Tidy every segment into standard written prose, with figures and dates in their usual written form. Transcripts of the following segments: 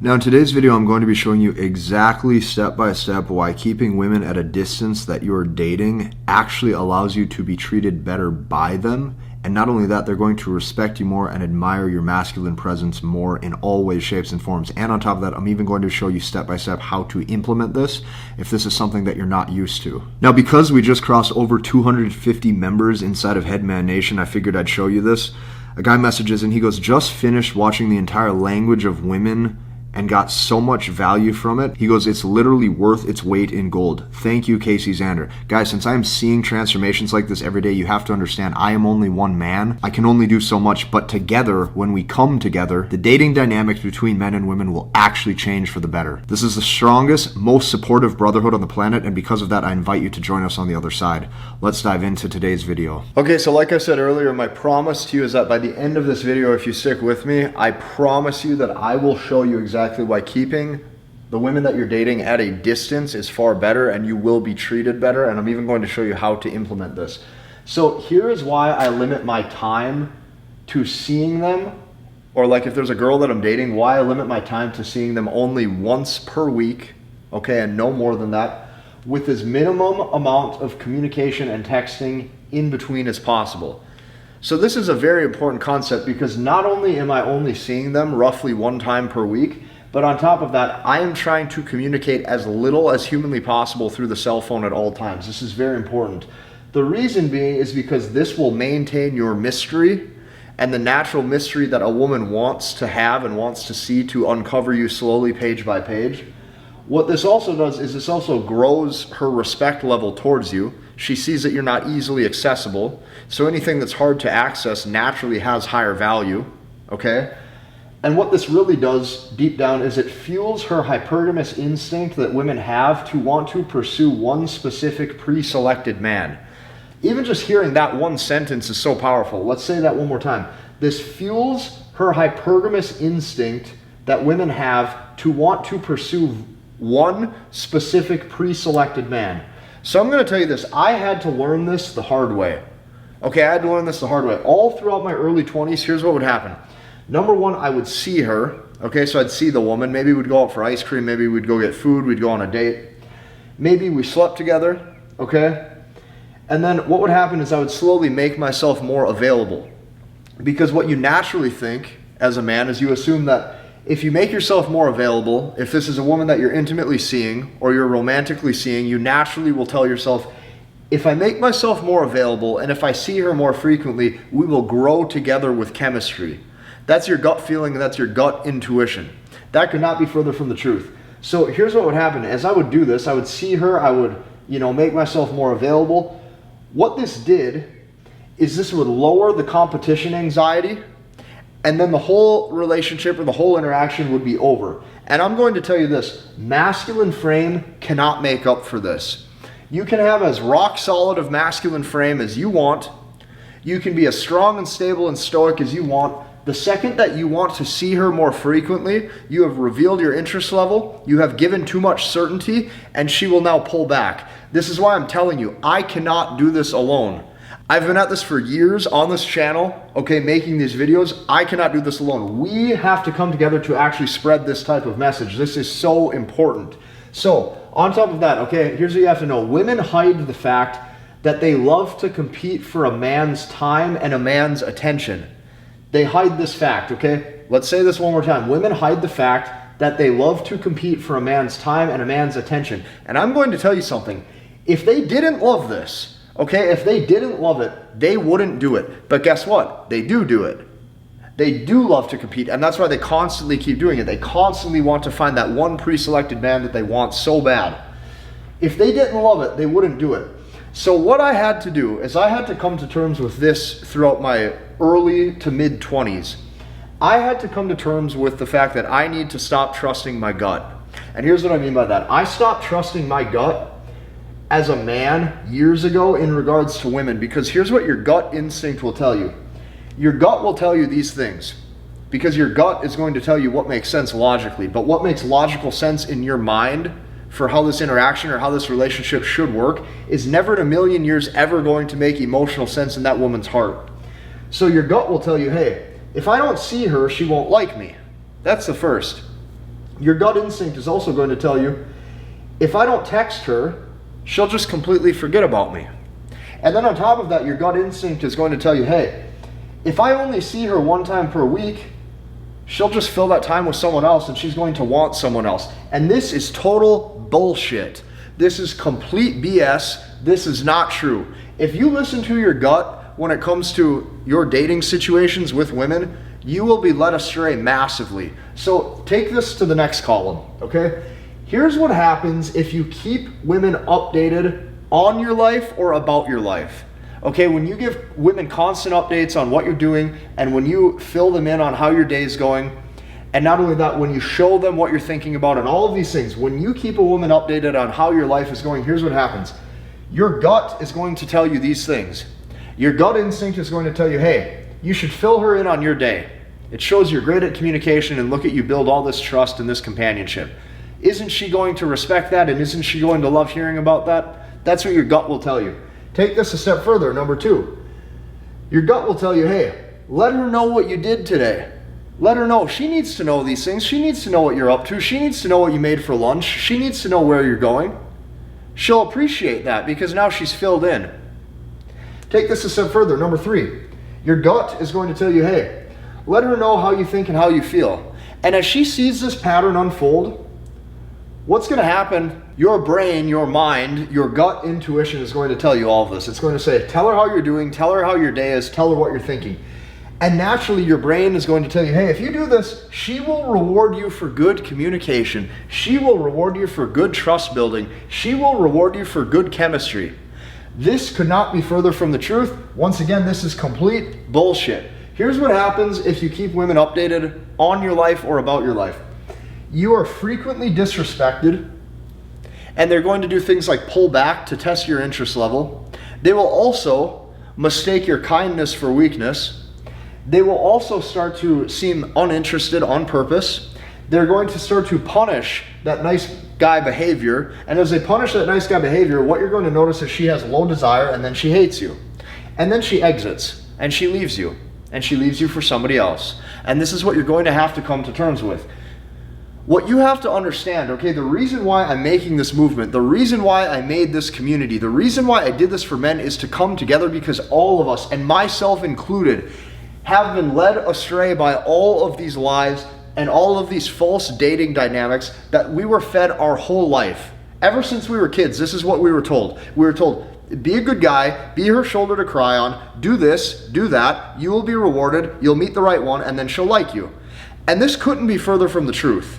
Now in today's video, I'm going to be showing you exactly step by step why keeping women at a distance that you're dating actually allows you to be treated better by them. And not only that, they're going to respect you more and admire your masculine presence more in all ways, shapes, and forms. And on top of that, I'm even going to show you step by step how to implement this if this is something that you're not used to. Now, because we just crossed over 250 members inside of Headman Nation, I figured I'd show you this. A guy messages and he goes, just finished watching the entire Language of Women and got so much value from it. He goes, it's literally worth its weight in gold. Thank you, Casey Zander. Guys, since I'm seeing transformations like this every day, you have to understand I am only one man. I can only do so much, but together, when we come together, the dating dynamics between men and women will actually change for the better. This is the strongest, most supportive brotherhood on the planet, and because of that, I invite you to join us on the other side. Let's dive into today's video. Okay, so like I said earlier, my promise to you is that by the end of this video, if you stick with me, I promise you that I will show you exactly why keeping the women that you're dating at a distance is far better, and you will be treated better. And I'm even going to show you how to implement this. So here is why I limit my time to seeing them, or like if there's a girl that I'm dating, why I limit my time to seeing them only once per week, okay, and no more than that, with as minimum amount of communication and texting in between as possible. So this is a very important concept because not only am I only seeing them roughly one time per week, but on top of that, I am trying to communicate as little as humanly possible through the cell phone at all times. This is very important. The reason being is because this will maintain your mystery and the natural mystery that a woman wants to have and wants to see to uncover you slowly page by page. What this also does is this also grows her respect level towards you. She sees that you're not easily accessible. So anything that's hard to access naturally has higher value, okay? And what this really does deep down is it fuels her hypergamous instinct that women have to want to pursue one specific pre-selected man. Even just hearing that one sentence is so powerful. Let's say that one more time. This fuels her hypergamous instinct that women have to want to pursue one specific pre-selected man. So I'm going to tell you this. I had to learn this the hard way. Okay, I had to learn this the hard way. All throughout my early 20s, here's what would happen. Number one, I would see her. Okay, so I'd see the woman. Maybe we'd go out for ice cream. Maybe we'd go get food. We'd go on a date. Maybe we slept together. Okay? And then what would happen is I would slowly make myself more available. Because what you naturally think as a man is you assume that if you make yourself more available, if this is a woman that you're intimately seeing or you're romantically seeing, you naturally will tell yourself, if I make myself more available and if I see her more frequently, we will grow together with chemistry. That's your gut feeling and that's your gut intuition. That could not be further from the truth. So here's what would happen. As I would do this, I would see her, I would, make myself more available. What this did is this would lower the competition anxiety, and then the whole relationship or the whole interaction would be over. And I'm going to tell you this, masculine frame cannot make up for this. You can have as rock solid of masculine frame as you want. You can be as strong and stable and stoic as you want. The second that you want to see her more frequently, you have revealed your interest level, you have given too much certainty, and she will now pull back. This is why I'm telling you, I cannot do this alone. I've been at this for years on this channel, okay, making these videos. I cannot do this alone. We have to come together to actually spread this type of message. This is so important. So, on top of that, okay, here's what you have to know. Women hide the fact that they love to compete for a man's time and a man's attention. They hide this fact, okay? Let's say this one more time. Women hide the fact that they love to compete for a man's time and a man's attention. And I'm going to tell you something. If they didn't love this, okay, if they didn't love it, they wouldn't do it. But guess what? They do it. They do love to compete, and that's why they constantly keep doing it. They constantly want to find that one pre-selected man that they want so bad. If they didn't love it, they wouldn't do it. So what I had to do is I had to come to terms with this throughout my early to mid-20s. I had to come to terms with the fact that I need to stop trusting my gut. And here's what I mean by that. I stopped trusting my gut as a man years ago in regards to women, because here's what your gut instinct will tell you. Your gut will tell you these things because your gut is going to tell you what makes sense logically, but what makes logical sense in your mind for how this interaction or how this relationship should work is never in a million years ever going to make emotional sense in that woman's heart. So your gut will tell you, hey, if I don't see her, she won't like me. That's the first. Your gut instinct is also going to tell you, if I don't text her, she'll just completely forget about me. And then on top of that, your gut instinct is going to tell you, hey, if I only see her one time per week, she'll just fill that time with someone else and she's going to want someone else. And this is total bullshit. This is complete BS. This is not true. If you listen to your gut when it comes to your dating situations with women, you will be led astray massively. So take this to the next column, okay? Here's what happens if you keep women updated on your life or about your life. Okay, when you give women constant updates on what you're doing and when you fill them in on how your day is going, and not only that, when you show them what you're thinking about and all of these things, when you keep a woman updated on how your life is going, here's what happens. Your gut is going to tell you these things. Your gut instinct is going to tell you, hey, you should fill her in on your day. It shows you're great at communication and look at you build all this trust and this companionship. Isn't she going to respect that and isn't she going to love hearing about that? That's what your gut will tell you. Take this a step further, number 2. Your gut will tell you, hey, let her know what you did today. Let her know. She needs to know these things. She needs to know what you're up to. She needs to know what you made for lunch. She needs to know where you're going. She'll appreciate that because now she's filled in. Take this a step further, number 3. Your gut is going to tell you, hey, let her know how you think and how you feel. And as she sees this pattern unfold, what's going to happen? Your brain, your mind, your gut intuition is going to tell you all of this. It's going to say, tell her how you're doing, tell her how your day is, tell her what you're thinking. And naturally, your brain is going to tell you, hey, if you do this, she will reward you for good communication. She will reward you for good trust building. She will reward you for good chemistry. This could not be further from the truth. Once again, this is complete bullshit. Here's what happens if you keep women updated on your life or about your life. You are frequently disrespected, and they're going to do things like pull back to test your interest level. They will also mistake your kindness for weakness. They will also start to seem uninterested on purpose. They're going to start to punish that nice guy behavior. And as they punish that nice guy behavior, what you're going to notice is she has low desire and then she hates you. And then she exits and she leaves you. And she leaves you for somebody else. And this is what you're going to have to come to terms with. What you have to understand, okay, the reason why I'm making this movement, the reason why I made this community, the reason why I did this for men is to come together because all of us, and myself included, have been led astray by all of these lies and all of these false dating dynamics that we were fed our whole life. Ever since we were kids, this is what we were told. We were told, be a good guy, be her shoulder to cry on, do this, do that, you will be rewarded, you'll meet the right one, and then she'll like you. And this couldn't be further from the truth.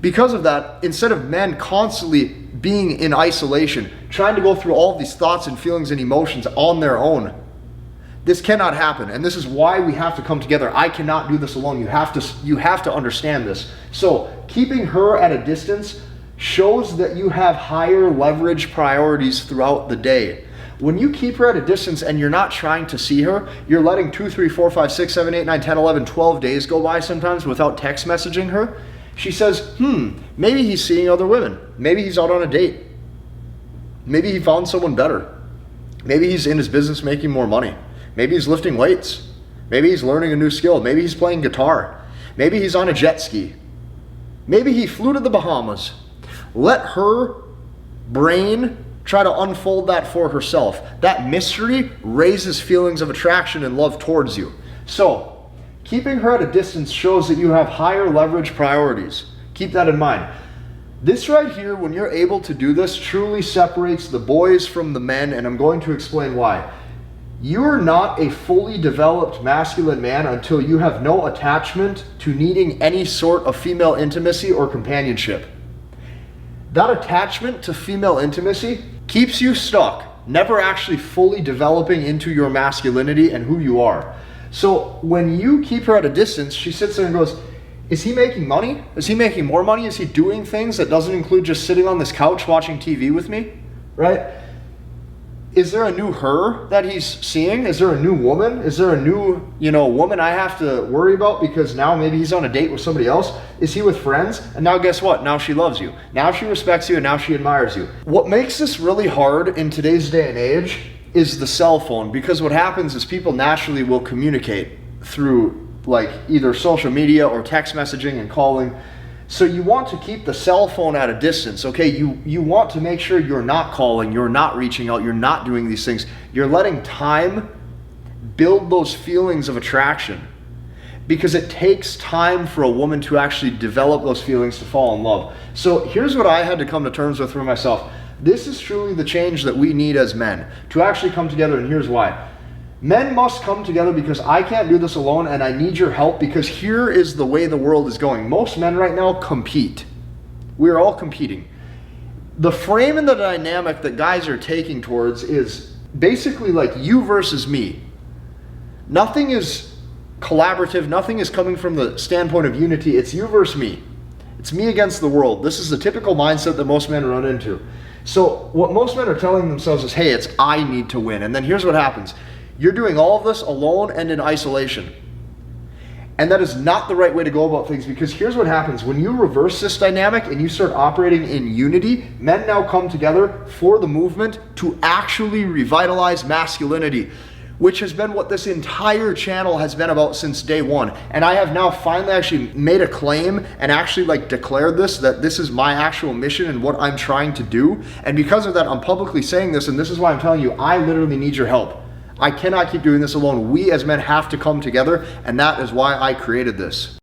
Because of that, instead of men constantly being in isolation, trying to go through all of these thoughts and feelings and emotions on their own, this cannot happen, and this is why we have to come together. I cannot do this alone. You have to understand this. So keeping her at a distance shows that you have higher leverage priorities throughout the day. When you keep her at a distance and you're not trying to see her, you're letting 2, 3, 4, 5, 6, 7, 8, 9, 10, 11, 12 days go by sometimes without text messaging her. She says, maybe he's seeing other women. Maybe he's out on a date. Maybe he found someone better. Maybe he's in his business making more money. Maybe he's lifting weights. Maybe he's learning a new skill. Maybe he's playing guitar. Maybe he's on a jet ski. Maybe he flew to the Bahamas. Let her brain try to unfold that for herself. That mystery raises feelings of attraction and love towards you. So, keeping her at a distance shows that you have higher leverage priorities. Keep that in mind. This right here, when you're able to do this, truly separates the boys from the men, and I'm going to explain why. You're not a fully developed masculine man until you have no attachment to needing any sort of female intimacy or companionship. That attachment to female intimacy keeps you stuck, never actually fully developing into your masculinity and who you are. So when you keep her at a distance, she sits there and goes, is he making money? Is he making more money? Is he doing things that doesn't include just sitting on this couch watching TV with me? Right? Is there a new her that he's seeing? Is there a new woman? Is there a new, woman I have to worry about because now maybe he's on a date with somebody else? Is he with friends? And now guess what? Now she loves you. Now she respects you and now she admires you. What makes this really hard in today's day and age is the cell phone, because what happens is people naturally will communicate through like either social media or text messaging and calling. So you want to keep the cell phone at a distance, okay? You want to make sure you're not calling, you're not reaching out, you're not doing these things. You're letting time build those feelings of attraction, because it takes time for a woman to actually develop those feelings to fall in love. So here's what I had to come to terms with for myself. This is truly the change that we need as men, to actually come together, and here's why. Men must come together because I can't do this alone, and I need your help, because here is the way the world is going. Most men right now compete. We're all competing. The frame and the dynamic that guys are taking towards is basically like you versus me. Nothing is collaborative, nothing is coming from the standpoint of unity. It's you versus me. It's me against the world. This is the typical mindset that most men run into. So what most men are telling themselves is, hey, it's I need to win. And then here's what happens. You're doing all of this alone and in isolation. And that is not the right way to go about things, because here's what happens. When you reverse this dynamic and you start operating in unity, men now come together for the movement to actually revitalize masculinity, which has been what this entire channel has been about since day one. And I have now finally actually made a claim and actually like declared this, that this is my actual mission and what I'm trying to do. And because of that, I'm publicly saying this, and this is why I'm telling you, I literally need your help. I cannot keep doing this alone. We as men have to come together, and that is why I created this.